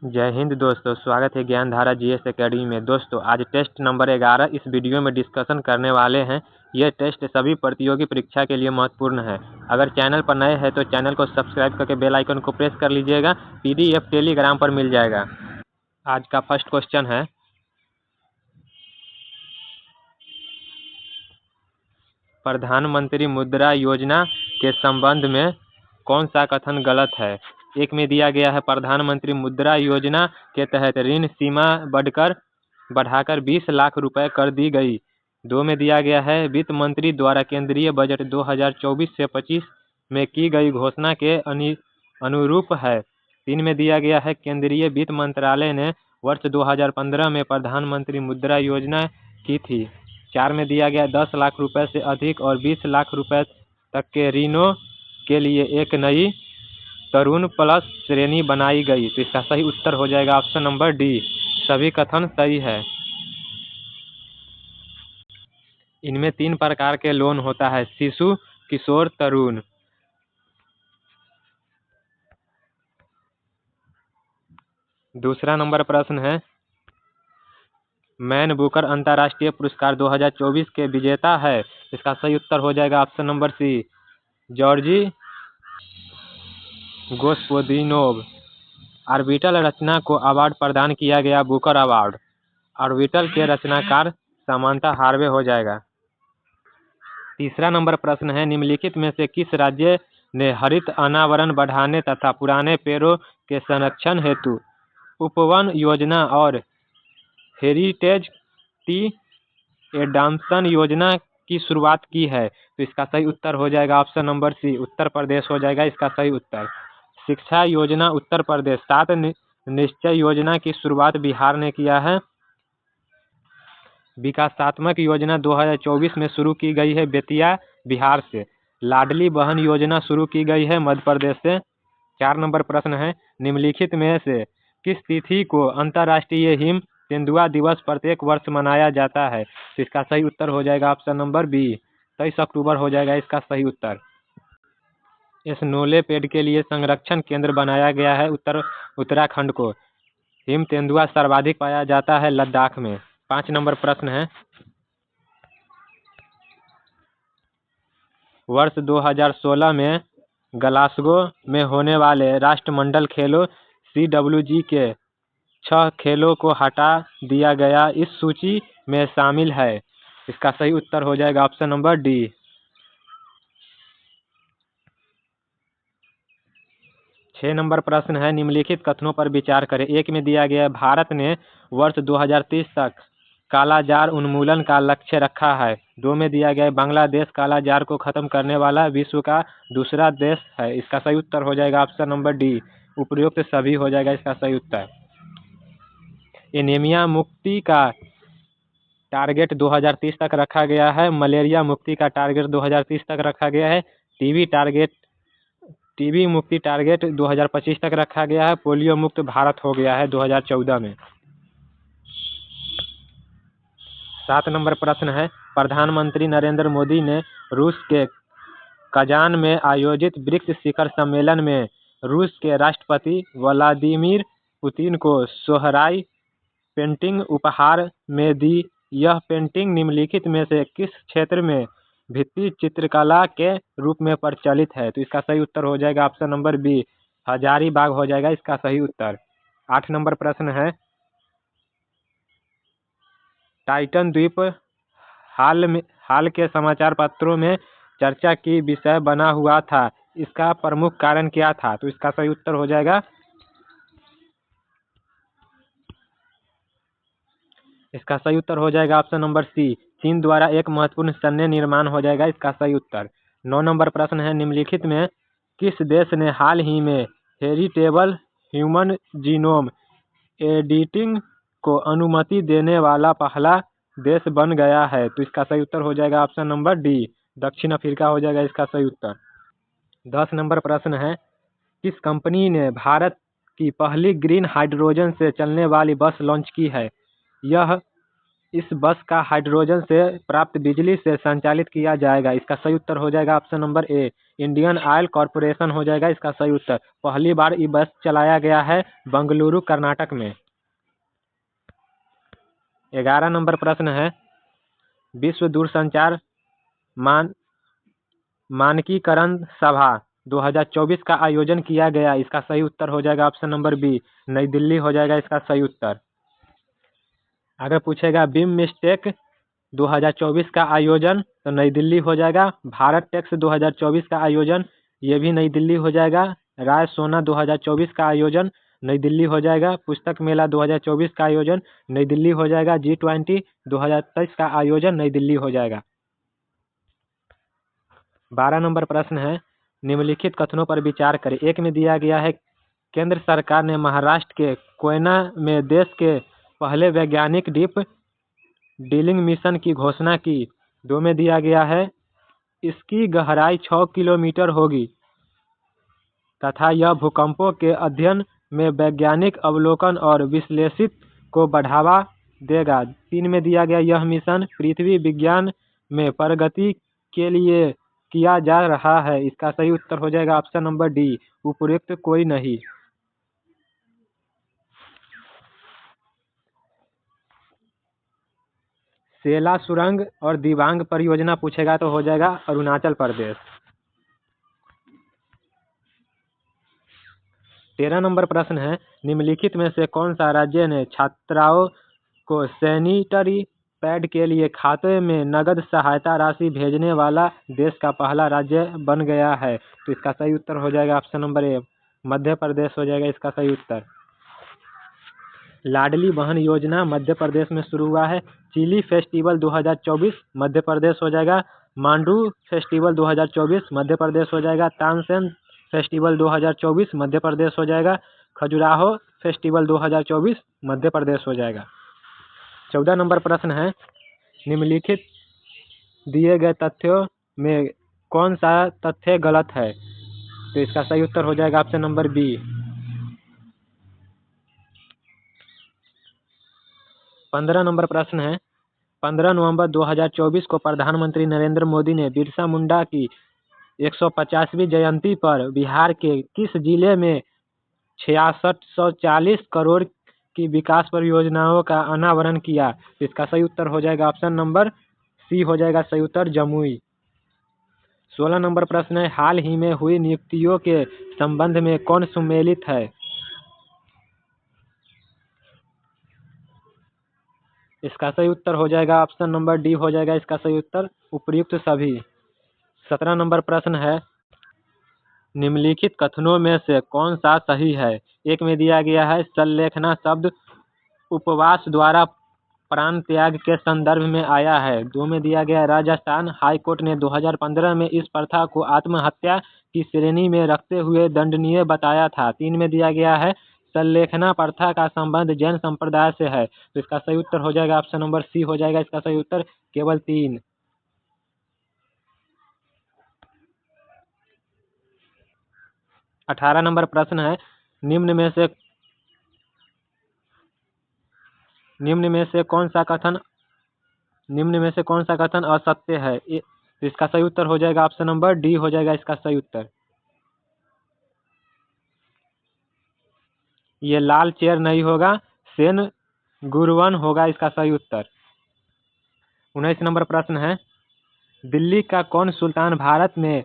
जय हिंद दोस्तों, स्वागत है ज्ञान धारा जीएस एकेडमी में। दोस्तों आज टेस्ट नंबर 11 इस वीडियो में डिस्कशन करने वाले हैं। यह टेस्ट सभी प्रतियोगी परीक्षा के लिए महत्वपूर्ण है। अगर चैनल पर नए हैं तो चैनल को सब्सक्राइब करके बेल आइकन को प्रेस कर लीजिएगा। पीडीएफ टेलीग्राम पर मिल जाएगा। आज का फर्स्ट क्वेश्चन है, प्रधानमंत्री मुद्रा योजना के संबंध में कौन सा कथन गलत है। एक में दिया गया है प्रधानमंत्री मुद्रा योजना के तहत ऋण सीमा बढ़ाकर 20 लाख रुपए कर दी गई। 2 में दिया गया है वित्त मंत्री द्वारा केंद्रीय बजट 2024 से 25 में की गई घोषणा के अनुरूप है। 3 में दिया गया है केंद्रीय वित्त मंत्रालय ने वर्ष 2015 में प्रधानमंत्री मुद्रा योजना की थी। 4 में दिया गया 10 लाख रुपए से अधिक और 20 लाख रुपए तक के ऋणों के लिए एक नई तरुण प्लस श्रेणी बनाई गई। तो इसका सही उत्तर हो जाएगा ऑप्शन नंबर डी। सभी कथन सही है। इनमें 3 प्रकार के लोन होता है, शिशु, किशोर, तरुण। दूसरा नंबर प्रश्न है, मैन बुकर अंतर्राष्ट्रीय पुरस्कार 2024 के विजेता है। इसका सही उत्तर हो जाएगा option number C, Georgi Gospodinov. Orbital रचना को अवार्ड प्रदान किया गया बुकर अवार्ड। ऑर्बिटल के रचनाकार समांथा हार्वे हो जाएगा। तीसरा नंबर प्रश्न है, निम्नलिखित में से किस राज्य ने हरित अनावरण बढ़ाने तथा पुराने पेड़ों के संरक्षण हेतु उपवन योजना और हेरिटेज टी एडाप्शन योजना की शुरुआत की है। तो इसका सही उत्तर हो जाएगा ऑप्शन नंबर सी, उत्तर प्रदेश हो जाएगा इसका सही उत्तर। शिक्षा योजना उत्तर प्रदेश। 7 निश्चय योजना की शुरुआत बिहार ने किया है। विकासात्मक योजना 2024 में शुरू की गई है बेतिया बिहार से। लाडली बहन योजना शुरू की गई है मध्य प्रदेश से। 4 नंबर प्रश्न है, निम्नलिखित में से किस तिथि को अंतर्राष्ट्रीय हिम तेंदुआ दिवस प्रत्येक वर्ष मनाया जाता है। तो इसका सही उत्तर हो जाएगा ऑप्शन नंबर बी, 23 अक्टूबर हो जाएगा इसका सही उत्तर। स्नोले पेड़ के लिए संरक्षण केंद्र बनाया गया है उत्तराखंड को। हिम तेंदुआ सर्वाधिक पाया जाता है लद्दाख में। 5 नंबर प्रश्न है, वर्ष 2016 में ग्लासगो में होने वाले राष्ट्रमंडल खेलों CWG के 6 खेलों को हटा दिया गया इस सूची में शामिल है। इसका सही उत्तर हो जाएगा ऑप्शन नंबर डी। 6 नंबर प्रश्न है, निम्नलिखित कथनों पर विचार करें। 1 में दिया गया भारत ने वर्ष 2030 तक कालाजार उन्मूलन का लक्ष्य रखा है। 2 में दिया गया बांग्लादेश कालाजार को खत्म करने वाला विश्व का दूसरा देश है। इसका सही उत्तर हो जाएगा ऑप्शन नंबर डी, उपयुक्त सभी हो जाएगा इसका सही उत्तर। एनीमिया मुक्ति का टारगेट 2030 तक रखा गया है। मलेरिया मुक्ति का टारगेट 2030 तक रखा गया है। टीबी मुक्ति टारगेट 2025 तक रखा गया है। पोलियो मुक्त भारत हो गया है 2014 में। 7 नंबर प्रश्न है, प्रधानमंत्री नरेंद्र मोदी ने रूस के कजान में आयोजित ब्रिक्स शिखर सम्मेलन में रूस के राष्ट्रपति व्लादिमीर पुतिन को सोहराई पेंटिंग उपहार में दी। यह पेंटिंग निम्नलिखित में से किस क्षेत्र में भित्ति चित्रकला के रूप में प्रचलित है। तो इसका सही उत्तर हो जाएगा ऑप्शन नंबर बी, हजारीबाग हो जाएगा इसका सही उत्तर। 8 नंबर प्रश्न है, टाइटन द्वीप हाल के समाचार पत्रों में चर्चा की विषय बना हुआ था। इसका प्रमुख कारण क्या था। तो इसका सही उत्तर हो जाएगा ऑप्शन नंबर सी, चीन द्वारा एक महत्वपूर्ण सैन्य निर्माण हो जाएगा इसका सही उत्तर। 9 नंबर प्रश्न है, निम्नलिखित में किस देश ने हाल ही में हेरिटेबल ह्यूमन जीनोम एडिटिंग को अनुमति देने वाला पहला देश बन गया है। तो इसका सही उत्तर हो जाएगा ऑप्शन नंबर डी, दक्षिण अफ्रीका हो जाएगा इसका सही उत्तर। 10 नंबर प्रश्न है, किस कंपनी ने भारत की पहली ग्रीन हाइड्रोजन से चलने वाली बस लॉन्च की है। यह इस बस का हाइड्रोजन से प्राप्त बिजली से संचालित किया जाएगा। इसका सही उत्तर हो जाएगा option number A, Indian oil corporation हो जाएगा इसका सही उत्तर। पहली बार ये बस चलाया गया है बेंगलुरु कर्नाटक में। 11 नंबर प्रश्न है, विश्व दूरसंचार मानकीकरण सभा 2024 का आयोजन किया गया। इसका सही उत्तर हो जाएगा ऑप्शन नंबर बी, नई दिल्ली हो जाएगा इसका सही उत्तर। अगर पूछेगा बीम मिस्टेक 2024 का आयोजन तो नई दिल्ली हो जाएगा। भारत टेक्स 2024 का आयोजन ये भी नई दिल्ली हो जाएगा। राय सोना 2024 का आयोजन नई दिल्ली हो जाएगा। पुस्तक मेला 2024 का आयोजन नई दिल्ली हो जाएगा। G20 2023 का आयोजन नई दिल्ली हो जाएगा। 12 नंबर प्रश्न है, निम्नलिखित कथनों पर विचार करें। एक में दिया गया है, केंद्र सरकार ने महाराष्ट्र के कोयना में देश के पहले वैज्ञानिक डीप डीलिंग मिशन की घोषणा की। 2 में दिया गया है, इसकी गहराई 6 किलोमीटर होगी तथा यह भूकंपों के अध्ययन में वैज्ञानिक अवलोकन और विश्लेषित को बढ़ावा देगा। 3 में दिया गया, यह मिशन पृथ्वी विज्ञान में प्रगति के लिए किया जा रहा है। इसका सही उत्तर हो जाएगा ऑप्शन नंबर डी, उपयुक्त कोई नहीं। सेला सुरंग और दिबांग परियोजना पूछेगा तो हो जाएगा अरुणाचल प्रदेश। 13 नंबर प्रश्न है, निम्नलिखित में से कौन सा राज्य ने छात्राओं को सैनिटरी पैड के लिए खाते में नगद सहायता राशि भेजने वाला देश का पहला राज्य बन गया है? तो इसका सही उत्तर हो जाएगा option number A, Madhya Pradesh हो जाएगा इसका सही उत्तर। लाडली बहन योजना मध्य प्रदेश में शुरू हुआ है। चिली फेस्टिवल 2024 मध्य प्रदेश हो जाएगा। मांडू फेस्टिवल 2024 मध्य प्रदेश हो जाएगा। तानसेन फेस्टिवल 2024 मध्य प्रदेश हो जाएगा। खजुराहो फेस्टिवल 2024 मध्य प्रदेश हो जाएगा। 14 नंबर प्रश्न है, निम्नलिखित दिए गए तथ्यों में कौन सा तथ्य गलत है? तो इसका सही उत्तर हो जाएगा ऑप्शन नंबर बी। 15 नंबर प्रश्न है, 15 नवंबर 2024 को प्रधानमंत्री नरेंद्र मोदी ने बिरसा मुंडा की 150वीं जयंती पर बिहार के किस जिले में 6640 करोड़ की विकास परियोजनाओं का अनावरण किया? इसका सही उत्तर हो जाएगा ऑप्शन नंबर सी हो जाएगा सही उत्तर, जमुई। 16 नंबर प्रश्न है, हाल ही में हुई नियुक्तियों के संबंध में कौन सम्मिलित है? इसका सही उत्तर हो जाएगा ऑप्शन नंबर डी हो जाएगा इसका सही उत्तर, उपयुक्त सभी। 17 नंबर प्रश्न है, निम्नलिखित कथनों में से कौन सा सही है? एक में दिया गया है, सल्लेखना शब्द उपवास द्वारा प्राण त्याग के संदर्भ में आया है। 2 में दिया गया है, राजस्थान हाई कोर्ट ने 2015 में इस प्रथा को आत्महत्या की श्रेणी में रखते हुए दंडनीय बताया था। 3 में दिया गया है, सल्लेखना प्रथा का संबंध जैन संप्रदाय से है। तो इसका सही उत्तर हो जाएगा ऑप्शन नंबर सी हो जाएगा इसका सही उत्तर, केवल 3। 18 नंबर प्रश्न है, निम्न में से कौन सा कथन असत्य है? इसका सही उत्तर हो जाएगा ऑप्शन नंबर डी हो जाएगा इसका सही उत्तर। ये लाल चेयर नहीं होगा, सेन गुरवन होगा इसका सही उत्तर। 19 नंबर प्रश्न है, दिल्ली का कौन सुल्तान भारत में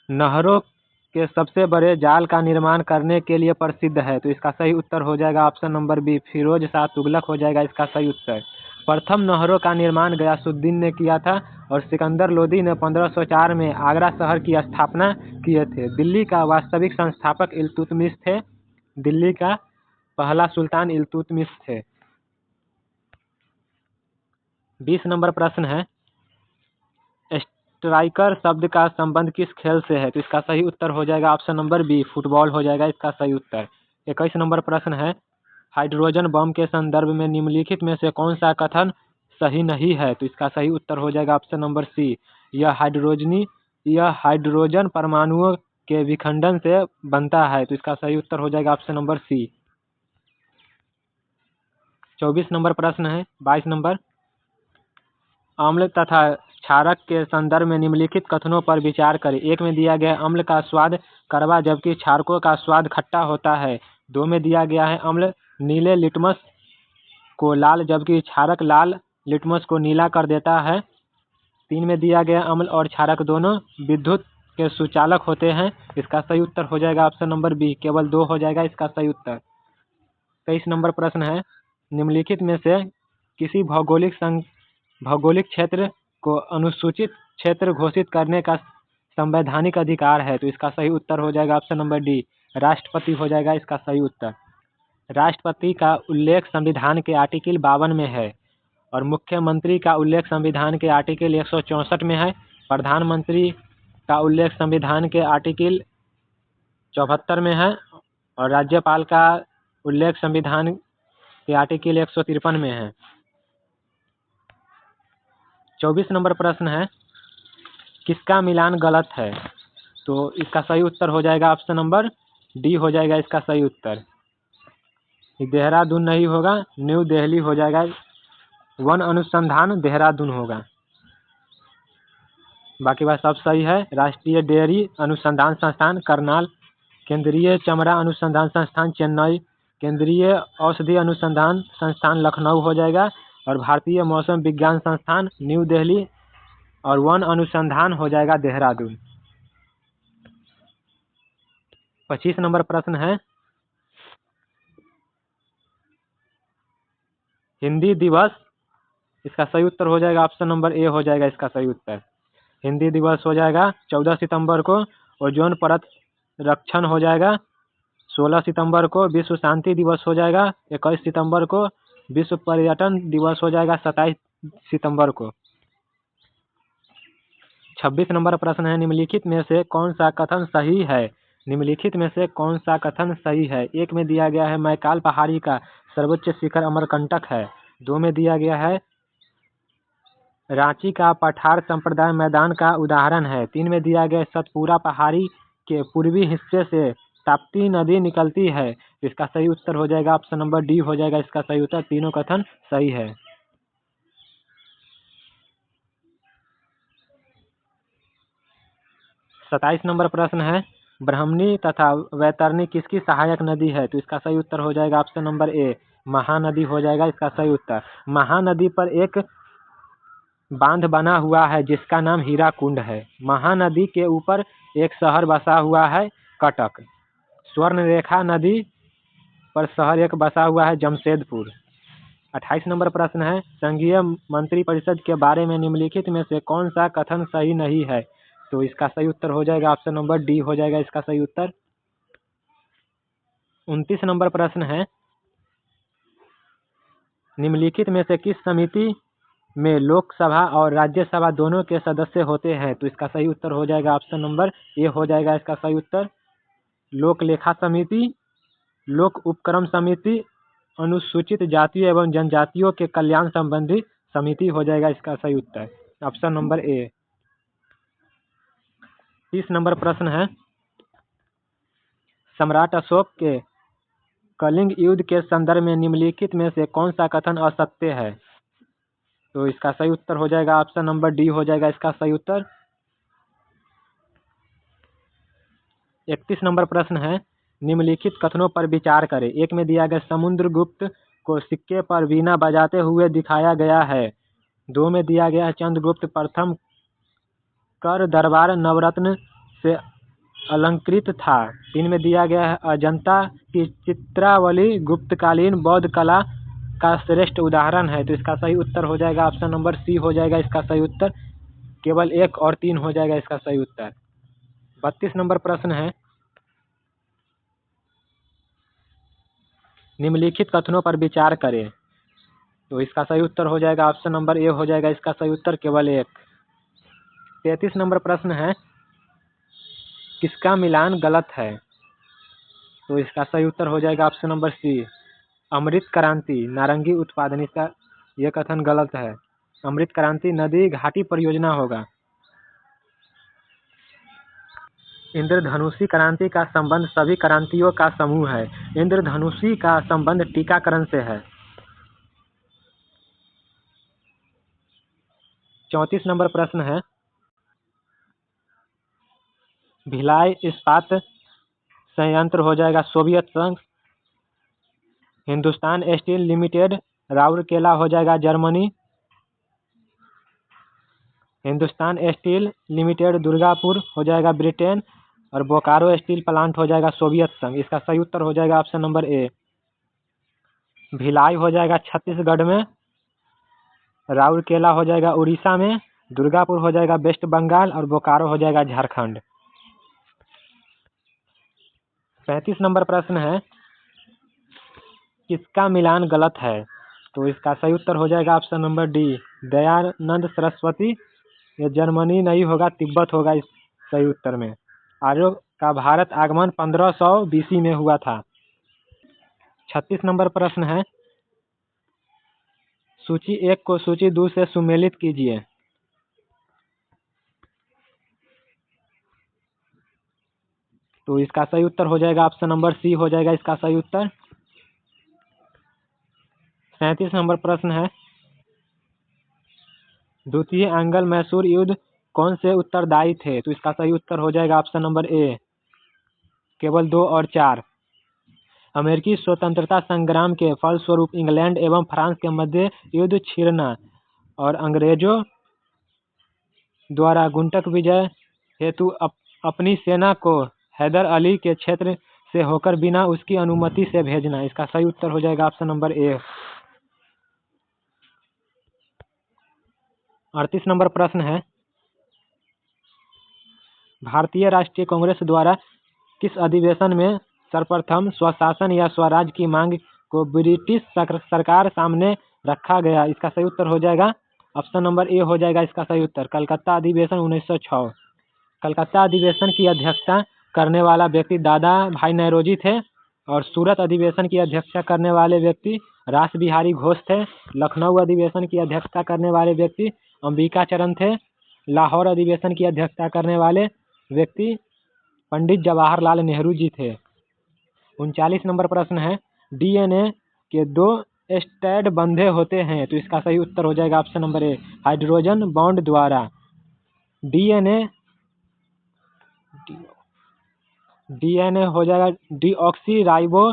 नहरों के सबसे बड़े जाल का निर्माण करने के लिए प्रसिद्ध है? तो इसका सही उत्तर हो जाएगा option number B, Firoz Shah Tughlaq हो जाएगा इसका सही उत्तर। प्रथम नहरों का निर्माण गयासुद्दीन ने किया था और सिकंदर लोदी ने 1504 में आगरा शहर की स्थापना किए थे। दिल्ली का वास्तविक संस्थापक इल्तुतमिश थे। दिल्ली का पहला सुल्तान इल्तुतमिश थे। 20 नंबर प्रश्न है, स्ट्राइकर शब्द का संबंध किस खेल से है? तो इसका सही उत्तर हो जाएगा ऑप्शन नंबर बी, फुटबॉल हो जाएगा इसका सही उत्तर। 21 नंबर प्रश्न है, हाइड्रोजन बम के संदर्भ में निम्नलिखित में से कौन सा कथन सही नहीं है? तो इसका सही उत्तर हो जाएगा ऑप्शन नंबर सी, यह हाइड्रोजन परमाणुओं के विखंडन से बनता है। तो इसका सही उत्तर हो जाएगा ऑप्शन नंबर सी। 24 नंबर प्रश्न है, 22 नंबर, अम्ल तथा क्षारक के संदर्भ में निम्नलिखित कथनों पर विचार करें। एक में दिया गया है अम्ल का स्वाद कड़वा जबकि क्षारकों का स्वाद खट्टा होता है। दो में दिया गया है अम्ल नीले लिटमस को लाल जबकि क्षारक लाल लिटमस को नीला कर देता है। तीन में दिया गया अम्ल और क्षारक दोनों विद्युत के सुचालक होते हैं। इसका सही उत्तर हो जाएगा ऑप्शन नंबर बी, केवल 2 हो जाएगा इसका सही उत्तर। 23 नंबर प्रश्न है, निम्नलिखित में से किसी भौगोलिक क्षेत्र को अनुसूचित क्षेत्र घोषित करने का संवैधानिक अधिकार है? तो इसका सही उत्तर हो जाएगा ऑप्शन नंबर डी, राष्ट्रपति हो जाएगा इसका सही उत्तर। राष्ट्रपति का उल्लेख संविधान के आर्टिकल 52 में है और मुख्यमंत्री का उल्लेख संविधान के आर्टिकल 164 में है। प्रधानमंत्री का उल्लेख संविधान के आर्टिकल 74 में है और राज्यपाल का उल्लेख संविधान के आर्टिकल 153 में है। 24 नंबर प्रश्न है, किसका मिलान गलत है? तो इसका सही उत्तर हो जाएगा ऑप्शन नंबर डी हो जाएगा इसका सही उत्तर। देहरादून नहीं होगा, न्यू दिल्ली हो जाएगा। वन अनुसंधान देहरादून होगा, बाकी बात सब सही है। राष्ट्रीय डेयरी अनुसंधान संस्थान करनाल, केंद्रीय चमड़ा अनुसंधान संस्थान चेन्नई, केंद्रीय औषधि अनुसंधान संस्थान लखनऊ हो जाएगा और भारतीय मौसम विज्ञान संस्थान न्यू दिल्ली और वन अनुसंधान हो जाएगा देहरादून। 25 नंबर प्रश्न है, हिंदी दिवस, इसका सही उत्तर हो जाएगा ऑप्शन नंबर ए हो जाएगा इसका सही उत्तर। हिंदी दिवस हो जाएगा 14 सितंबर को। ओजोन परत रक्षण हो जाएगा 16 सितंबर को। विश्व शांति दिवस हो जाएगा 21 सितंबर को। विश्व पर्यटन दिवस हो जाएगा 27 सितंबर को। 26 नंबर प्रश्न है, निम्नलिखित में से कौन सा कथन सही है? निम्नलिखित में से कौन सा कथन सही है? एक में दिया गया है मैकाल पहाड़ी का सर्वोच्च शिखर अमरकंटक है। दो में दिया गया है रांची का पठार संप्रदाय मैदान का उदाहरण है। तीन में दिया गया सतपुरा पहाड़ी के पूर्वी हिस्से से ताप्ती नदी निकलती है। इसका सही उत्तर हो जाएगा ऑप्शन नंबर डी हो जाएगा इसका सही उत्तर। तीनों कथन सही है। 27 नंबर प्रश्न है, ब्राह्मणी तथा वैतरणी किसकी सहायक नदी है? तो इसका सही उत्तर हो जाएगा ऑप्शन नंबर ए, महानदी हो जाएगा इसका सही उत्तर। महानदी पर एक बांध बना हुआ है जिसका नाम हीराकुंड है। महानदी के ऊपर एक शहर बसा हुआ है कटक। स्वर्णरेखा नदी पर शहर एक बसा हुआ है जमशेदपुर। 28 नंबर प्रश्न है, संघीय मंत्रिपरिषद के बारे में निम्नलिखित में से कौन सा कथन सही नहीं है? तो इसका सही उत्तर हो जाएगा ऑप्शन नंबर डी हो जाएगा इसका सही उत्तर। 29 नंबर प्रश्न है, निम्नलिखित में से किस समिति में लोकसभा और राज्यसभा दोनों के सदस्य होते हैं? तो इसका सही उत्तर हो जाएगा ऑप्शन नंबर ए हो जाएगा इसका सही उत्तर। लोक लेखा समिति, लोक उपक्रम समिति, अनुसूचित जातियों एवं जनजातियों के कल्याण संबंधी समिति हो जाएगा इसका सही उत्तर ऑप्शन नंबर ए। 30 नंबर प्रश्न है, सम्राट अशोक के कलिंग युद्ध के संदर्भ में निम्नलिखित में से कौन सा कथन असत्य है? तो इसका सही उत्तर हो जाएगा ऑप्शन नंबर डी हो जाएगा इसका सही उत्तर। 31 नंबर प्रश्न है, निम्नलिखित कथनों पर विचार करें। एक में दिया गया समुद्रगुप्त को सिक्के पर वीणा बजाते हुए दिखाया गया है। दो में दिया गया है चंद्रगुप्त प्रथम कर दरबार नवरत्न से अलंकृत था। तीन में दिया गया है अजंता की चित्रावली गुप्तकालीन बौद्ध कला का श्रेष्ठ उदाहरण है। तो इसका सही उत्तर हो जाएगा ऑप्शन नंबर सी हो जाएगा इसका सही उत्तर। केवल 1 और 3 हो जाएगा इसका सही उत्तर। 32 नंबर प्रश्न है, निम्नलिखित कथनों पर विचार करें। तो इसका सही उत्तर हो जाएगा ऑप्शन नंबर ए हो जाएगा इसका सही उत्तर, केवल 1। 33 नंबर प्रश्न है, किसका मिलान गलत है? तो इसका सही उत्तर हो जाएगा ऑप्शन नंबर सी, अमृत क्रांति नारंगी उत्पादन, इसका यह कथन गलत है। अमृत क्रांति नदी घाटी परियोजना होगा। इंद्रधनुषी क्रांति का संबंध सभी क्रांतियों का समूह है। इंद्रधनुषी का संबंध टीकाकरण से है। 34 नंबर प्रश्न है, भिलाई इस्पात संयंत्र हो जाएगा सोवियत संघ। हिंदुस्तान स्टील लिमिटेड राउरकेला हो जाएगा Germany. Hindustan steel limited Durgapur हो जाएगा ब्रिटेन। और बोकारो स्टील प्लांट हो जाएगा सोवियत संघ। इसका सही उत्तर हो जाएगा ऑप्शन नंबर ए। भिलाई हो जाएगा छत्तीसगढ़ में, राउरकेला हो जाएगा उड़ीसा में, दुर्गापुर हो जाएगा वेस्ट बंगाल और बोकारो हो जाएगा झारखंड। 35 नंबर प्रश्न है, किसका मिलान गलत है? तो इसका सही उत्तर हो जाएगा option number D, Dayanand Saraswati. ये जर्मनी नहीं होगा, तिब्बत होगा इस सही उत्तर में। आर्यों का भारत आगमन 1500 BC में हुआ था। 36 नंबर प्रश्न है, सूची 1 को सूची 2 से सुमेलित कीजिए। तो इसका सही उत्तर हो जाएगा ऑप्शन नंबर सी हो जाएगा इसका सही उत्तर। 37 नंबर प्रश्न है, द्वितीय एंग्लो मैसूर युद्ध कौन से उत्तरदायी थे? तो इसका सही उत्तर हो जाएगा ऑप्शन नंबर ए, केवल 2 और 4। अमेरिकी स्वतंत्रता संग्राम के फलस्वरूप इंग्लैंड एवं फ्रांस के मध्य युद्ध छिड़ना और अंग्रेजों द्वारा गुंटक विजय हेतु अपनी सेना को हैदर अली के क्षेत्र से होकर बिना उसकी अनुमति से भेजना। इसका सही उत्तर हो जाएगा ऑप्शन नंबर ए। 38 नंबर प्रश्न है, भारतीय राष्ट्रीय कांग्रेस द्वारा किस अधिवेशन में सर्वप्रथम स्वशासन या स्वराज की मांग को ब्रिटिश सरकार सामने रखा गया? इसका सही उत्तर हो जाएगा ऑप्शन नंबर ए हो जाएगा इसका सही उत्तर, कलकत्ता अधिवेशन 1906। कलकत्ता अधिवेशन की अध्यक्षता करने वाला व्यक्ति दादा भाई नौरोजी थे और सूरत अधिवेशन की अध्यक्षता करने वाले व्यक्ति रास बिहारी घोष थे। लखनऊ अधिवेशन की अध्यक्षता करने वाले व्यक्ति अंबिका चरण थे। लाहौर अधिवेशन की अध्यक्षता करने वाले व्यक्ति पंडित जवाहरलाल नेहरू जी थे। 39 नंबर प्रश्न है, डीएनए के 2 स्ट्रैंड बंधे होते हैं। तो इसका सही उत्तर हो जाएगा option number A, hydrogen bond द्वारा। डीएनए हो जाएगा डीऑक्सी राइबो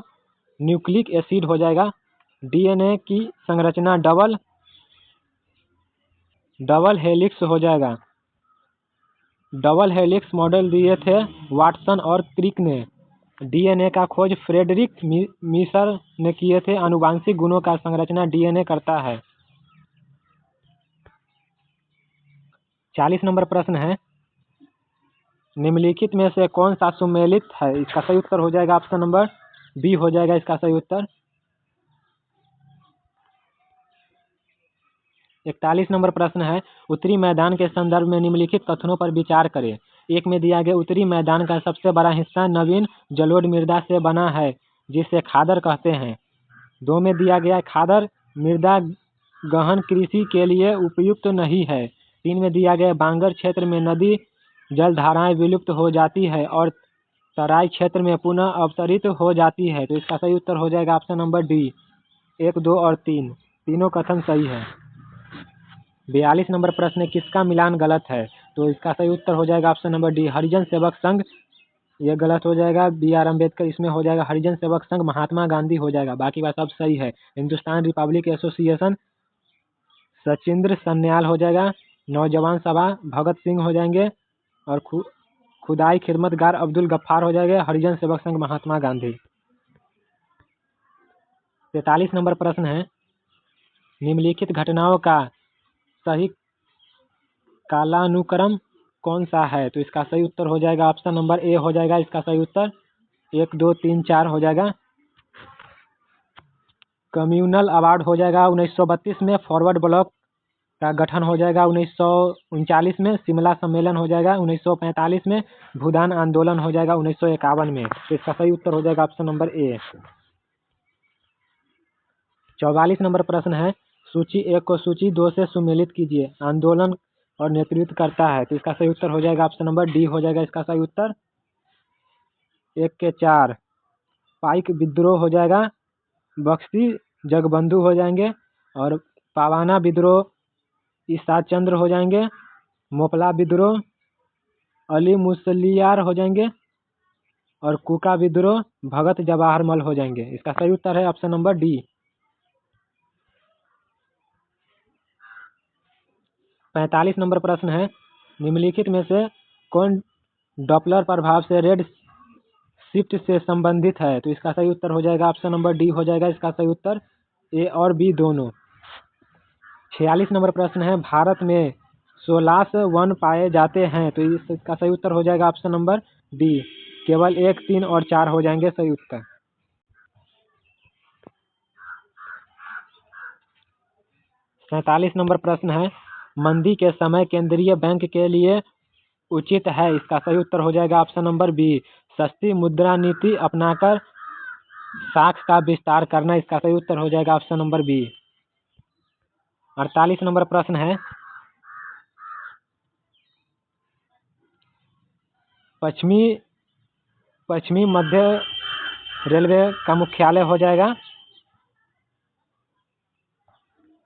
न्यूक्लिक एसिड हो जाएगा। डीएनए की संरचना डबल हेलिक्स हो जाएगा। डबल हेलिक्स मॉडल दिए थे वाटसन और क्रिक ने। डीएनए का खोज फ्रेडरिक मीसर ने किए थे। आनुवांशिक गुणों का संरचना डीएनए करता है। 40 नंबर प्रश्न है, निम्नलिखित में से कौन सा सुमेलित है? इसका सही उत्तर हो जाएगा ऑप्शन नंबर बी हो जाएगा इसका सही उत्तर। 41 नंबर प्रश्न है, उत्तरी मैदान के संदर्भ में निम्नलिखित कथनों पर विचार करें। 1 में दिया गया उत्तरी मैदान का सबसे बड़ा हिस्सा नवीन जलोढ़ मृदा से बना है जिसे खादर कहते हैं। 2 में दिया गया खादर मृदा गहन कृषि के लिए उपयुक्त नहीं है। 3 में दिया गया बांगर क्षेत्र में नदी जलधाराएं विलुप्त हो जाती है और तराई क्षेत्र में पुनः अवतरित हो जाती है। तो इसका सही उत्तर हो जाएगा ऑप्शन नंबर डी, 1, 2 और 3 तीनों कथन सही है। 42 नंबर प्रश्न, किसका मिलान गलत है? तो इसका सही उत्तर हो जाएगा option number D, Harijan Sevak Sangh. ये गलत हो जाएगा। BR अम्बेडकर, इसमें हो जाएगा हरिजन सेवक संघ, महात्मा गांधी हो जाएगा। बाकी बात सब सही है। हिंदुस्तान रिपब्लिक एसोसिएशन सचिंद्र सन्याल हो जाएगा। नौजवान सभा भगत सिंह हो जाएंगे और खुदाई खिदमतगार अब्दुल गफ्फार हो जाएंगे। हरिजन सेवक संघ महात्मा गांधी। 43 नंबर प्रश्न है, निम्नलिखित घटनाओं का सही कालानुक्रम कौन सा है? तो इसका सही उत्तर हो जाएगा ऑप्शन नंबर ए हो जाएगा इसका सही उत्तर, 1, 2, 3, 4 हो जाएगा। कम्युनल अवार्ड हो जाएगा 1932 में। फॉरवर्ड ब्लॉक का गठन हो जाएगा 1939 में। शिमला सम्मेलन हो जाएगा 1945 में। भूदान आंदोलन हो जाएगा 1951 में। तो इसका सही उत्तर हो जाएगा ऑप्शन नंबर ए। 44 नंबर प्रश्न है, सूची 1 को सूची 2 से सुमेलित कीजिए। आंदोलन और नेतृत्व करता है। तो इसका सही उत्तर हो जाएगा ऑप्शन नंबर डी हो जाएगा इसका सही उत्तर, 1 के 4। पाइक विद्रोह हो जाएगा, बख्शी जगबंधु हो जाएंगे और पावाना विद्रोह ईसा चंद्र हो जाएंगे, मोपला विद्रोह, अली मुसलियार हो जाएंगे और कुका विद्रोह भगत जवाहर मल हो जाएंगे। इसका सही उत्तर है ऑप्शन नंबर डी। 45 नंबर प्रश्न है, निम्नलिखित में से कौन डॉपलर प्रभाव से रेड शिफ्ट से संबंधित है? तो इसका सही उत्तर हो जाएगा ऑप्शन नंबर डी हो जाएगा इसका सही उत्तर, ए और बी दोनों। 46 नंबर प्रश्न है, भारत में 16 वन पाए जाते हैं? तो इसका सही उत्तर हो जाएगा ऑप्शन नंबर डी, केवल 1, 3 और 4 हो जाएंगे सही उत्तर। 47 नंबर प्रश्न है, मंदी के समय केंद्रीय बैंक के लिए उचित है? इसका सही उत्तर हो जाएगा ऑप्शन नंबर बी, सस्ती मुद्रा नीति अपनाकर साख का विस्तार करना। इसका सही उत्तर हो जाएगा ऑप्शन नंबर बी। 48 नंबर प्रश्न है, पश्चिमी मध्य रेलवे का मुख्यालय हो जाएगा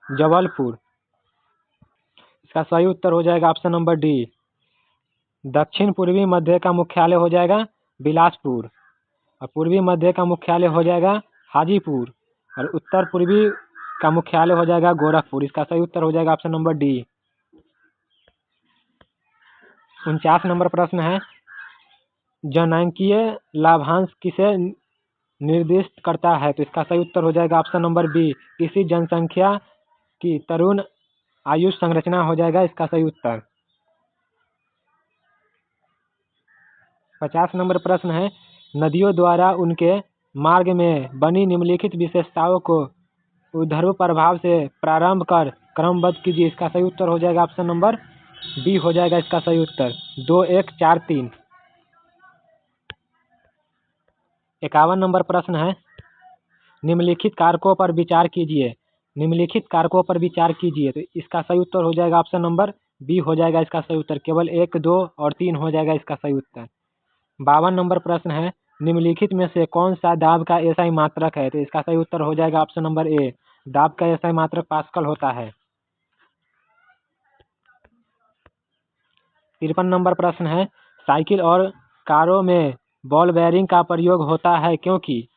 जबलपुर। इसका सही उत्तर हो जाएगा ऑप्शन नंबर डी। दक्षिण पूर्वी मध्य का मुख्यालय हो जाएगा बिलासपुर और पूर्वी मध्य का मुख्यालय हो जाएगा हाजीपुर और उत्तर पूर्वी का मुख्यालय हो जाएगा गोरखपुर। इसका सही उत्तर हो जाएगा ऑप्शन नंबर डी। 49 नंबर प्रश्न है, जनांकीय लाभांश किसे निर्दिष्ट करता है? तो इसका सही उत्तर हो जाएगा ऑप्शन नंबर बी, किसी जनसंख्या की तरुण आयु संरचना हो जाएगा इसका सही उत्तर। 50 नंबर प्रश्न है, नदियों द्वारा उनके मार्ग में बनी निम्नलिखित विशेषताओं को ऊर्ध्व प्रभाव से प्रारंभ कर क्रमबद्ध कीजिए। इसका सही उत्तर हो जाएगा ऑप्शन नंबर बी हो जाएगा इसका सही उत्तर, 2, 1, 4, 3। 51 नंबर प्रश्न है, निम्नलिखित कारकों पर विचार कीजिए। निम्नलिखित कारकों पर विचार कीजिए। तो इसका सही उत्तर हो जाएगा ऑप्शन नंबर बी हो जाएगा इसका सही उत्तर, केवल 1, 2 और 3 हो जाएगा इसका सही उत्तर। 52 नंबर प्रश्न है, निम्नलिखित में से कौन सा दाब का एसआई मात्रक है? तो इसका सही उत्तर हो जाएगा ऑप्शन नंबर ए, दाब का एसआई मात्रक पास्कल होता है। 53 नंबर प्रश्न है, साइकिल और कारों में बॉल बेयरिंग का प्रयोग होता है क्योंकि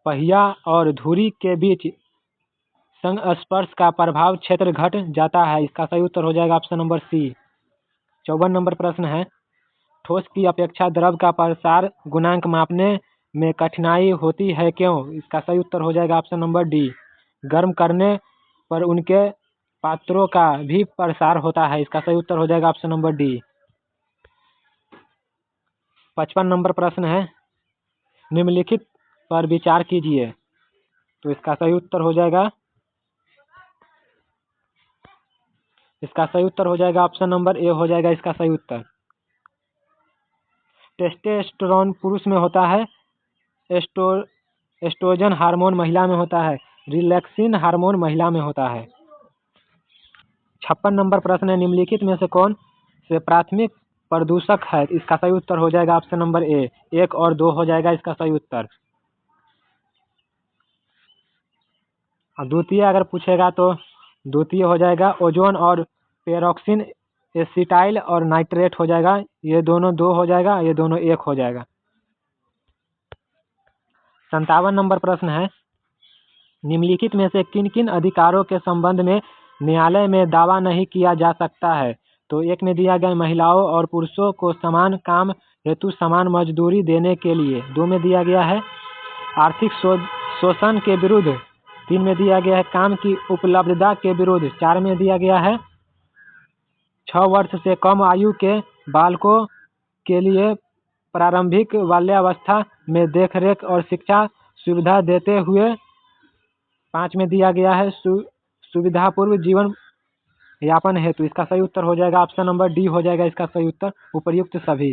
पहिया और धुरी के बीच संस्पर्श का प्रभाव क्षेत्र घट जाता है। इसका सही उत्तर हो जाएगा ऑप्शन नंबर सी। 54 नंबर प्रश्न है, ठोस की अपेक्षा द्रव का प्रसार गुणांक मापने में कठिनाई होती है क्यों? इसका सही उत्तर हो जाएगा ऑप्शन नंबर डी, गर्म करने पर उनके पात्रों का भी प्रसार होता है। इसका सही उत्तर हो जाएगा ऑप्शन नंबर डी। 55 नंबर प्रश्न है, निम्नलिखित पर विचार कीजिए। तो इसका सही उत्तर हो जाएगा ऑप्शन नंबर ए हो जाएगा इसका सही उत्तर। टेस्टोस्टेरोन पुरुष में होता है, एस्ट्रोजन हार्मोन महिला में होता है, रिलैक्सिन हार्मोन महिला में होता है। 56 नंबर प्रश्न है, निम्नलिखित में से कौन से प्राथमिक प्रदूषक है? इसका सही उत्तर हो जाएगा ऑप्शन नंबर ए, 1 और 2 हो जाएगा इसका सही उत्तर। द्वितीय अगर पूछेगा तो द्वितीय हो जाएगा ओजोन और पेरोक्सिन एसिटाइल और नाइट्रेट हो जाएगा, ये दोनों 2 हो जाएगा, ये दोनों 1 हो जाएगा। 57 नंबर प्रश्न है, निम्नलिखित में से किन किन अधिकारों के संबंध में न्यायालय में दावा नहीं किया जा सकता है? तो 1 में दिया गया महिलाओं और पुरुषों को समान काम हेतु समान मजदूरी देने के लिए। 2 में दिया गया है आर्थिक शोषण के विरुद्ध। 3 में दिया गया है काम की उपलब्धता के विरुद्ध। 4 में दिया गया है 6 वर्ष से कम आयु के बालकों के लिए प्रारंभिक बाल्यावस्था में देखरेख और शिक्षा सुविधा देते हुए। 5 में दिया गया है सुविधापूर्व जीवन यापन हेतु। इसका सही उत्तर हो जाएगा ऑप्शन नंबर डी हो जाएगा इसका सही उत्तर, उपर्युक्त सभी।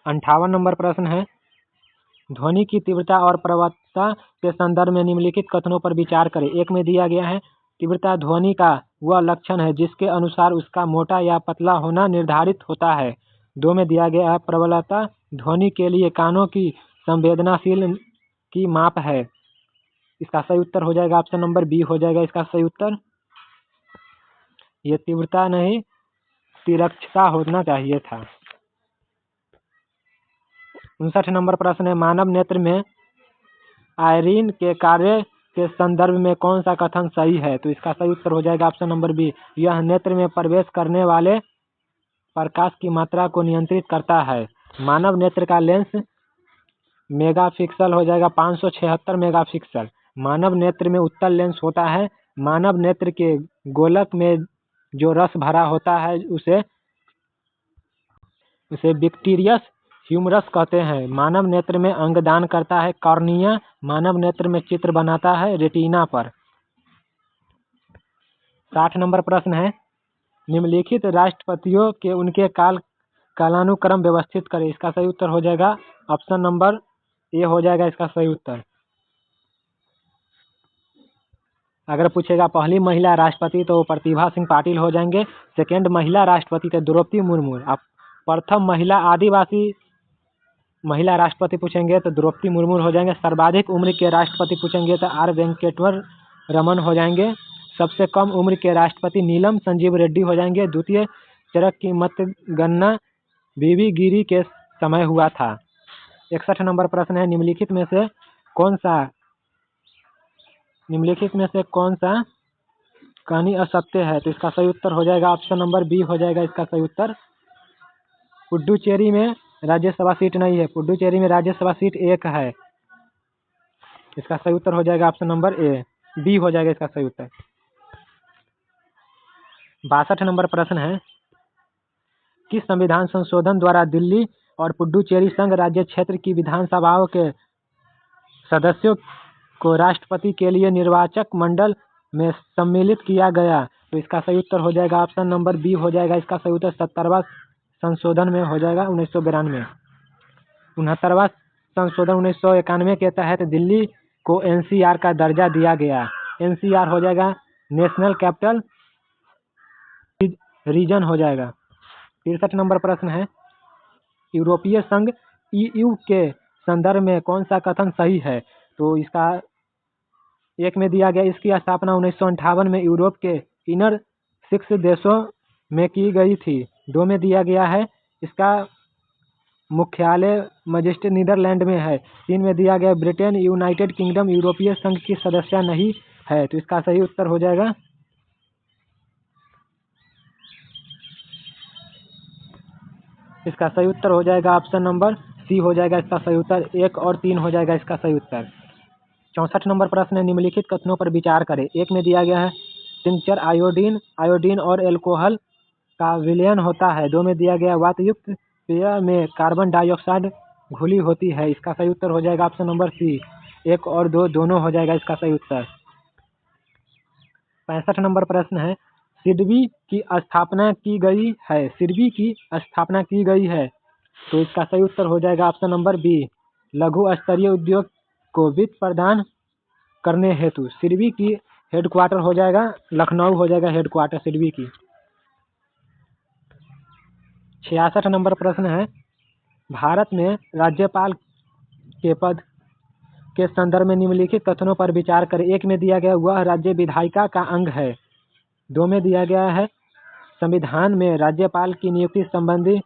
58 नंबर प्रश्न है, ध्वनि की तीव्रता और प्रवणता के संदर्भ में निम्नलिखित कथनों पर विचार करें। 1 में दिया गया है तीव्रता ध्वनि का वह लक्षण है जिसके अनुसार उसका मोटा या पतला होना निर्धारित होता है। 2 में दिया गया है प्रबलता ध्वनि के लिए कानों की संवेदनशील की माप है। इसका सही उत्तर हो जाएगा ऑप्शन नंबर बी हो जाएगा इसका सही उत्तर। ये तीव्रता नहीं तिरक्षता होना चाहिए था। 59 नंबर प्रश्न है, मानव नेत्र में आयरीन के कार्य के संदर्भ में कौन सा कथन सही है? तो इसका सही उत्तर हो जाएगा ऑप्शन नंबर बी। यह नेत्र में प्रवेश करने वाले प्रकाश की मात्रा को नियंत्रित करता है। मानव नेत्र का लेंस मेगापिक्सल हो जाएगा 576 मेगापिक्सल। मानव नेत्र में उत्तल लेंस होता है। मानव नेत्र के गोलक में जो रस भरा होता है उसे विक्टीरियस ह्यूमरस कहते हैं। मानव नेत्र में अंगदान करता है कॉर्निया। मानव नेत्र में चित्र बनाता है रेटिना पर। 60 नंबर प्रश्न है, निम्नलिखित राष्ट्रपतियों के उनके कालानुक्रम व्यवस्थित करें। इसका सही उत्तर हो जाएगा ऑप्शन नंबर ए हो जाएगा इसका सही उत्तर। अगर पूछेगा पहली महिला राष्ट्रपति तो प्रतिभा सिंह पाटिल हो जाएंगे। सेकेंड महिला राष्ट्रपति तो द्रौपदी मुर्मू। अब प्रथम महिला आदिवासी महिला राष्ट्रपति पूछेंगे तो द्रौपदी मुर्मू हो जाएंगे। सर्वाधिक उम्र के राष्ट्रपति पूछेंगे तो आर वेंकटेश्वर रमन हो जाएंगे। सबसे कम उम्र के राष्ट्रपति नीलम संजीव रेड्डी हो जाएंगे। द्वितीय चरण की मतगणना बीबी गिरी के समय हुआ था। 61 नंबर प्रश्न है, निम्नलिखित में से कौन सा कहानी असत्य है? तो इसका सही उत्तर हो जाएगा ऑप्शन नंबर बी हो जाएगा इसका सही उत्तर। पुडुचेरी में राज्यसभा सीट नहीं है। पुडुचेरी में राज्यसभा सीट एक है। इसका सही उत्तर हो जाएगा ऑप्शन नंबर ए बी हो जाएगा इसका सही उत्तर। 62 नंबर प्रश्न है, किस संविधान संशोधन द्वारा दिल्ली और पुडुचेरी संघ राज्य क्षेत्र की विधानसभाओं के सदस्यों को राष्ट्रपति के लिए निर्वाचक मंडल में सम्मिलित किया गया? तो इसका सही उत्तर हो जाएगा ऑप्शन नंबर बी हो जाएगा इसका सही उत्तर। 70वां संशोधन में हो जाएगा 1992। 69वां संशोधन 1991 के तहत दिल्ली को एनसीआर का दर्जा दिया गया। एनसीआर हो जाएगा नेशनल कैपिटल रीजन हो जाएगा। 63 नंबर प्रश्न है, यूरोपीय संघ ईयू के संदर्भ में कौन सा कथन सही है? तो इसका एक में दिया गया, इसकी स्थापना 1958 में यूरोप के इनर 6 देशों में की गई थी। 2 में दिया गया है, इसका मुख्यालय मैनचेस्टर नीदरलैंड में है। 3 में दिया गया, ब्रिटेन यूनाइटेड किंगडम यूरोपीय संघ की सदस्य नहीं है। तो इसका सही उत्तर हो जाएगा ऑप्शन नंबर सी हो जाएगा इसका सही उत्तर। 1 और 3 हो जाएगा इसका सही उत्तर। 64 नंबर प्रश्न है, निम्नलिखित कथनों पर विचार करें। 1 में दिया गया है, टिंचर आयोडीन और एल्कोहल का विलयन होता है। 2 में दिया गया, वातयुक्त पेय में कार्बन डाइऑक्साइड घुली होती है। इसका सही उत्तर हो जाएगा ऑप्शन नंबर सी। 1 और 2 दोनों हो जाएगा इसका सही उत्तर। 65 नंबर प्रश्न है, सिडबी की स्थापना की गई है। सिडबी की स्थापना की गई है। तो इसका सही उत्तर हो जाएगा ऑप्शन नंबर बी, लघु स्तरीय उद्योग को वित्त प्रदान करने हेतु। सिडबी की हेडक्वार्टर हो जाएगा लखनऊ हो जाएगा हेडक्वार्टर सिडबी की। 66 नंबर प्रश्न है, भारत में राज्यपाल के पद के संदर्भ में निम्नलिखित कथनों पर विचार करें। 1 में दिया गया, वह राज्य विधायिका का अंग है। 2 में दिया गया है, संविधान में राज्यपाल की नियुक्ति संबंधी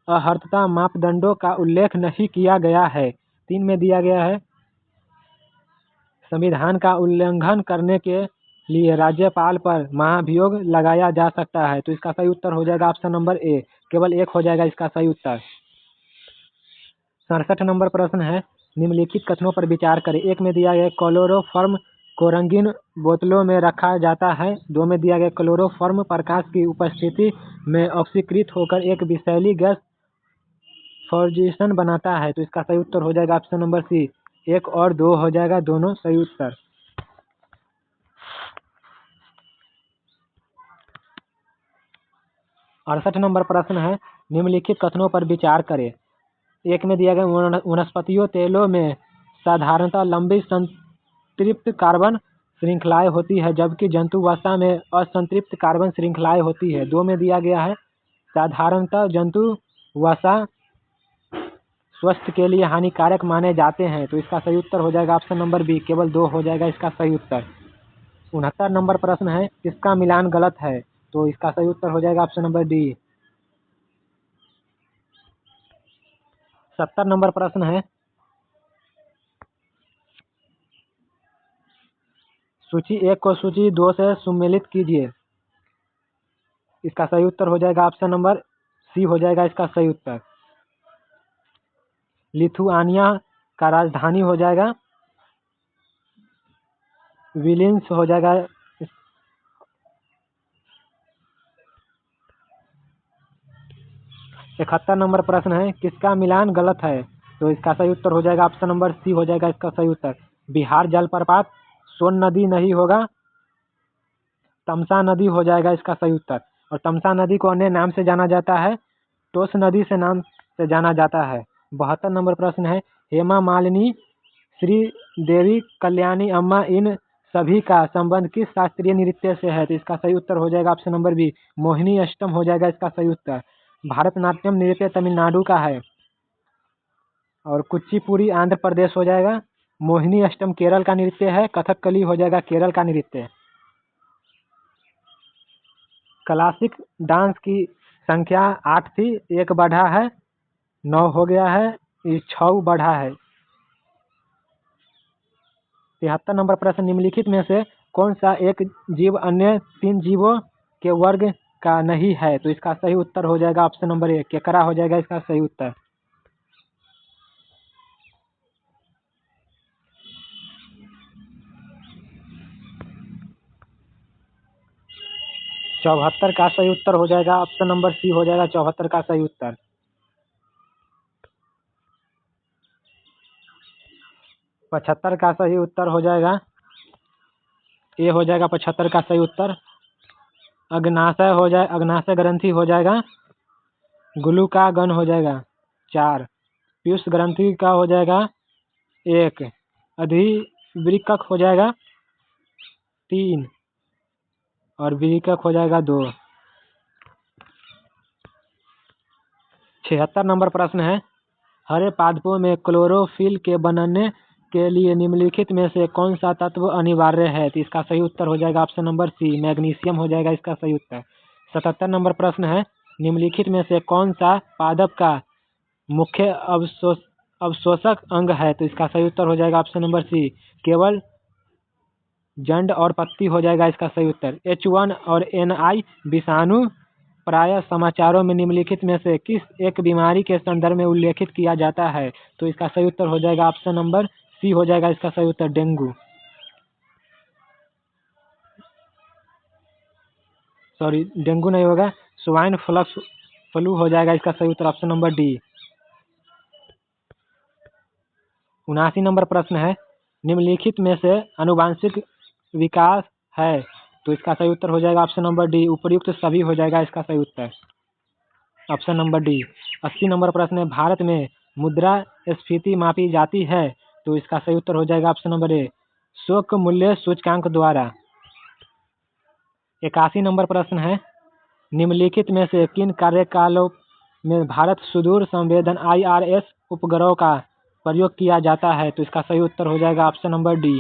अर्हता मापदंडों का उल्लेख नहीं किया गया है। 3 में दिया गया है, संविधान का उल्लंघन करने के लिए राज्यपाल पर महाभियोग लगाया जा सकता है। तो इसका सही उत्तर हो जाएगा ऑप्शन नंबर ए, केवल 1 हो जाएगा इसका सही उत्तर। 67 नंबर प्रश्न है, निम्नलिखित कथनों पर विचार करें। 1 में दिया गया, क्लोरोफॉर्म को रंगीन बोतलों में रखा जाता है। 2 में दिया गया, क्लोरोफॉर्म प्रकाश की उपस्थिति में ऑक्सीकृत होकर एक विषैली गैस फॉर्मेशन बनाता है। तो इसका सही उत्तर हो जाएगा ऑप्शन नंबर सी। 1 और 2 हो जाएगा दोनों सही उत्तर। 68 नंबर प्रश्न है, निम्नलिखित कथनों पर विचार करें। 1 में दिया गया, वनस्पतियों तेलों में साधारणतः लंबी संतृप्त कार्बन श्रृंखलाएं होती है, जबकि जंतु वसा में असंतृप्त कार्बन श्रृंखलाएं होती है। 2 में दिया गया है, साधारणतः जंतु वसा स्वास्थ्य के लिए हानिकारक माने जाते हैं, तो इसका सही उत्तर हो जाएगा ऑप्शन नंबर बी, केवल 2 हो जाएगा इसका सही उत्तर। 69 नंबर प्रश्न है, किसका मिलान गलत है, तो इसका सही उत्तर हो जाएगा ऑप्शन नंबर डी। 70 नंबर प्रश्न है, सूची 1 को सूची 2 से सम्मिलित कीजिए। इसका सही उत्तर हो जाएगा ऑप्शन नंबर सी हो जाएगा इसका सही उत्तर। लिथुआनिया का राजधानी हो जाएगा विलिन्स हो जाएगा। 71 नंबर प्रश्न है, किसका मिलान गलत है, तो इसका सही उत्तर हो जाएगा ऑप्शन नंबर सी हो जाएगा इसका सही उत्तर। बिहार जलप्रपात सोन नदी नहीं होगा, तमसा नदी हो जाएगा इसका सही उत्तर। और तमसा नदी को अन्य नाम से जाना जाता है, तोस नदी से नाम से जाना जाता है। 72 नंबर प्रश्न है, हेमा मालिनी, श्री देवी, कल्याणी अम्मा, इन सभी का संबंध किस शास्त्रीय नृत्य से है, तो इसका सही उत्तर हो जाएगा ऑप्शन नंबर बी, मोहिनी अष्टम हो जाएगा इसका सही उत्तर। भारतनाट्यम नृत्य तमिलनाडु का है और कुचिपुड़ी आंध्र प्रदेश हो जाएगा। मोहिनी अष्टम केरल का नृत्य है, कथकली हो जाएगा केरल का नृत्य। क्लासिक डांस की संख्या 8 थी, 1 बढ़ा है, 9 हो गया है, 6 बढ़ा है। 73 नंबर प्रश्न, निम्नलिखित में से कौन सा एक जीव अन्य 3 जीवों के वर्ग का नहीं है, तो इसका सही उत्तर हो जाएगा ऑप्शन नंबर ए, केकड़ा हो जाएगा इसका सही उत्तर। चौहत्तर का सही उत्तर हो जाएगा ऑप्शन नंबर सी हो जाएगा 74 का सही उत्तर। 75 का सही उत्तर हो जाएगा ए हो जाएगा 75 का सही उत्तर। अग्नाशय हो जाए, अग्नाशय ग्रंथि हो जाएगा, गुलू का गण हो जाएगा 4, पीयूष ग्रंथि का हो जाएगा 1, अधिवृक्क हो जाएगा 3 और विरिकक हो जाएगा 2। 76 नंबर प्रश्न है, हरे पादपों में क्लोरोफिल के बनने के लिए निम्नलिखित में से कौन सा तत्व अनिवार्य है, तो इसका सही उत्तर हो जाएगा ऑप्शन नंबर सी, मैग्नीशियम हो जाएगा इसका सही उत्तर। 77 नंबर प्रश्न है, निम्नलिखित में से कौन सा पादप का मुख्य अवशोषक अंग है, तो इसका सही उत्तर हो जाएगा ऑप्शन नंबर सी, केवल जंड और पत्ती हो जाएगा इसका सही उत्तर। H1 और NI विषाणु प्रायः समाचारों में निम्नलिखित में से किस एक बीमारी के संदर्भ में उल्लेखित किया जाता है, तो इसका सही उत्तर हो जाएगा ऑप्शन नंबर सी हो जाएगा इसका सही उत्तर, डेंगू। सॉरी, डेंगू नहीं होगा, स्वाइन फ्लू हो जाएगा इसका सही उत्तर ऑप्शन नंबर डी। 79 नंबर प्रश्न है, निम्नलिखित में से आनुवांशिक विकास है, तो इसका सही उत्तर हो जाएगा ऑप्शन नंबर डी, उपर्युक्त सभी हो जाएगा इसका सही उत्तर ऑप्शन नंबर डी। 80 नंबर प्रश्न है, भारत में मुद्रा स्फीति मापी जाती है, तो इसका सही उत्तर हो जाएगा ऑप्शन नंबर ए, शोक मूल्य सूचकांक द्वारा। 81 नंबर प्रश्न है, निम्नलिखित में से किन कार्यकालों में भारत सुदूर संवेदन IRS उपग्रहों का प्रयोग किया जाता है, तो इसका सही उत्तर हो जाएगा ऑप्शन नंबर डी,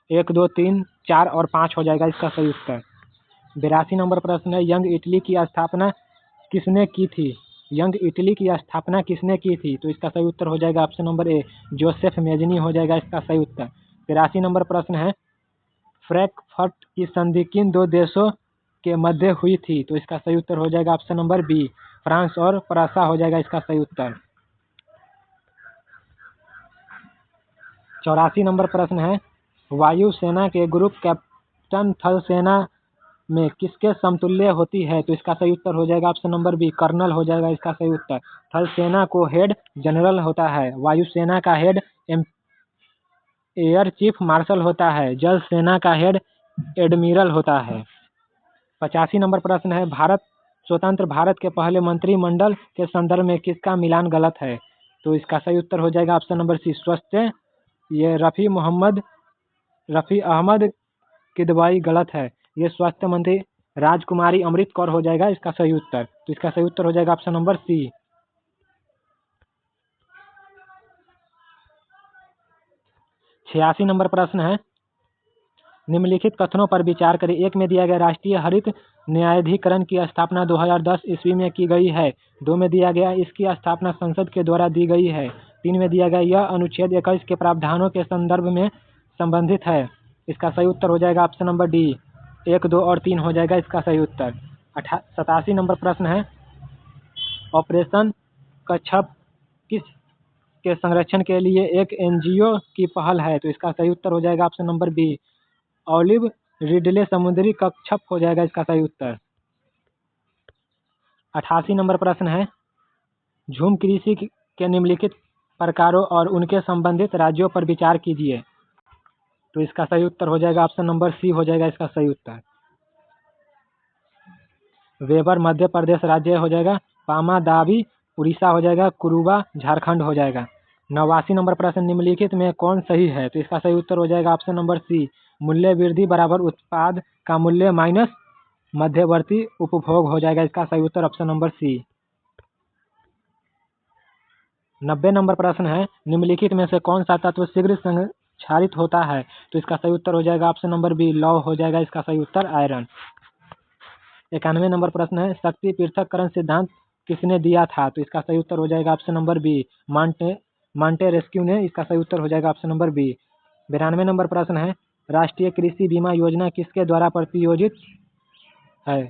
1, 2, 3, 4 और 5 हो जाएगा इसका सही उत्तर। 82 नंबर प्रश्न है, यंग इटली की स्थापना किसने की थी, यंग इटली की स्थापना किसने की थी, तो इसका सही उत्तर हो जाएगा option number A, Joseph Mazzini हो जाएगा इसका सही उत्तर। 83 नंबर प्रश्न है, फ्रैंकफर्ट की संधि किन 2 देशों के मध्य हुई थी, तो इसका सही उत्तर हो जाएगा ऑप्शन नंबर बी, फ्रांस और प्रसा हो जाएगा इसका सही उत्तर। 84 नंबर प्रश्न है, वायुसेना के ग्रुप कैप्टन थल सेना में किसके समतुल्य होती है, तो इसका सही उत्तर हो जाएगा ऑप्शन नंबर बी, कर्नल हो जाएगा इसका सही उत्तर। थल सेना को हेड जनरल होता है, वायुसेना का हेड एयर चीफ मार्शल होता है, जल सेना का हेड एडमिरल होता है। 85 नंबर प्रश्न है, भारत स्वतंत्र भारत के पहले मंत्रिमंडल के संदर्भ में किसका मिलान गलत है, तो इसका सही उत्तर हो जाएगा ऑप्शन नंबर सी, स्वास्थ्य, ये रफ़ी अहमद किदवाई गलत है, ये स्वास्थ्य मंत्री राजकुमारी अमृत कौर हो जाएगा इसका सही उत्तर, तो इसका सही उत्तर हो जाएगा ऑप्शन नंबर सी। 86 नंबर प्रश्न है, निम्नलिखित कथनों पर विचार करें। 1 में दिया गया राष्ट्रीय हरित न्यायाधिकरण की स्थापना 2010 ईस्वी में की गई है। 2 में दिया गया इसकी स्थापना संसद के द्वारा की गई है। 3 में दिया गया यह अनुच्छेद 21 के प्रावधानों के संदर्भ में संबंधित है। इसका सही उत्तर हो जाएगा ऑप्शन नंबर डी, 1, 2 और 3 हो जाएगा इसका सही उत्तर। 87 नंबर प्रश्न है, ऑपरेशन कच्छप किस के संरक्षण के लिए एक एनजीओ की पहल है? तो इसका सही उत्तर हो जाएगा option number B, olive ridley समुद्री कच्छप हो जाएगा इसका सही उत्तर। 88 नंबर प्रश्न है, झूम कृषि के निम्नलिखित प्रकारों और उनके संबंधित राज्यों पर विचार कीजिए। तो इसका सही उत्तर हो जाएगा ऑप्शन नंबर सी हो जाएगा इसका सही उत्तर। वेबर मध्य प्रदेश राज्य हो जाएगा, पामा दावी उड़ीसा हो जाएगा, कुरुबा झारखंड हो जाएगा। 89 नंबर प्रश्न, निम्नलिखित में कौन सही है? तो इसका सही उत्तर हो जाएगा ऑप्शन नंबर सी, मूल्य वृद्धि बराबर उत्पाद का मूल्य माइनस मध्यवर्ती उपभोग हो जाएगा इसका सही उत्तर ऑप्शन नंबर सी। 90 नंबर प्रश्न है, निम्नलिखित में से कौन सा तत्व शीघ्र संक्षारित होता है? तो इसका सही उत्तर हो जाएगा ऑप्शन नंबर बी, लौह हो जाएगा इसका सही उत्तर आयरन। 91 नंबर प्रश्न है, शक्ति पृथक्करण सिद्धांत किसने दिया था? तो इसका सही उत्तर हो जाएगा ऑप्शन नंबर बी, मांटेस्क्यू ने। इसका सही उत्तर हो जाएगा ऑप्शन नंबर बी। 92 नंबर प्रश्न है, राष्ट्रीय कृषि बीमा योजना किसके द्वारा प्रायोजित है?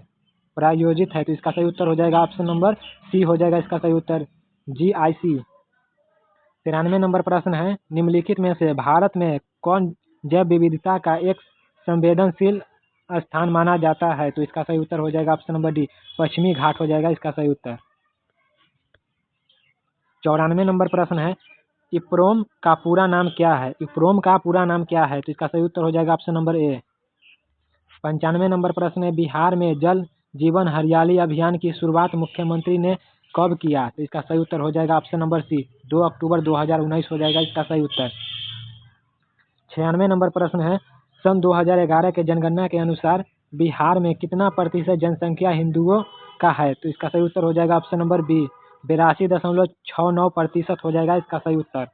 तो इसका सही उत्तर हो जाएगा ऑप्शन नंबर सी हो जाएगा इसका सही उत्तर, GIC। 93 नंबर प्रश्न है, निम्नलिखित में से भारत में कौन जैव विविधता का एक संवेदनशील स्थान माना जाता है? तो इसका सही उत्तर हो जाएगा ऑप्शन नंबर डी, पश्चिमी घाट हो जाएगा इसका सही उत्तर। 94 नंबर प्रश्न है, इप्रोम का पूरा नाम क्या है? इप्रोम का पूरा नाम क्या है? तो इसका सही उत्तर हो जाएगा ऑप्शन नंबर ए। 95 नंबर प्रश्न है, बिहार में जल जीवन हरियाली अभियान की शुरुआत मुख्यमंत्री ने कब किया? तो इसका सही उत्तर हो जाएगा ऑप्शन नंबर सी, 2 अक्टूबर 2019 हो जाएगा इसका सही उत्तर। 96 नंबर प्रश्न है, सन 2011 के जनगणना के अनुसार बिहार में कितना प्रतिशत जनसंख्या हिंदुओं का है? तो इसका सही उत्तर हो जाएगा ऑप्शन नंबर बी, 82.69% हो जाएगा इसका सही उत्तर।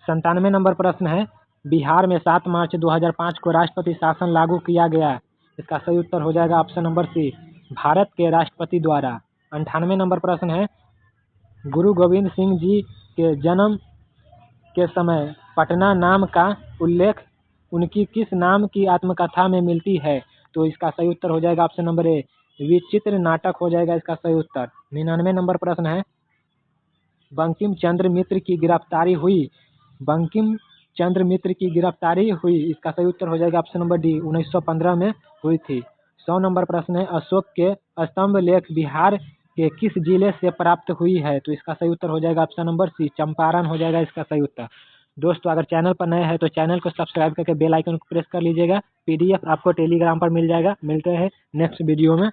97 नंबर प्रश्न है, बिहार में 7 मार्च 2005 को राष्ट्रपति शासन लागू किया गया। इसका सही उत्तर हो जाएगा ऑप्शन नंबर सी, भारत के राष्ट्रपति द्वारा। 98 नंबर प्रश्न है, गुरु गोविंद सिंह जी के जन्म के समय पटना नाम का उल्लेख उनकी किस नाम की आत्मकथा में मिलती है? तो इसका सही उत्तर हो जाएगा ऑप्शन नंबर ए, विचित्र नाटक हो जाएगा इसका सही उत्तर। 99 नंबर प्रश्न है, बंकिम चंद्र मित्र की गिरफ्तारी हुई। बंकिम चंद्र मित्र की गिरफ्तारी हुई, इसका सही उत्तर हो जाएगा ऑप्शन नंबर डी, 1915 में हुई थी। 100 नंबर प्रश्न है, अशोक के स्तंभ लेख बिहार के किस जिले से प्राप्त हुई है? तो इसका सही उत्तर हो जाएगा ऑप्शन नंबर सी, चंपारण हो जाएगा इसका सही उत्तर। दोस्तों, अगर चैनल पर नए हैं तो चैनल को सब्सक्राइब करके बेल आइकन को प्रेस कर लीजिएगा। PDF आपको टेलीग्राम पर मिल जाएगा। मिलते हैं नेक्स्ट वीडियो में।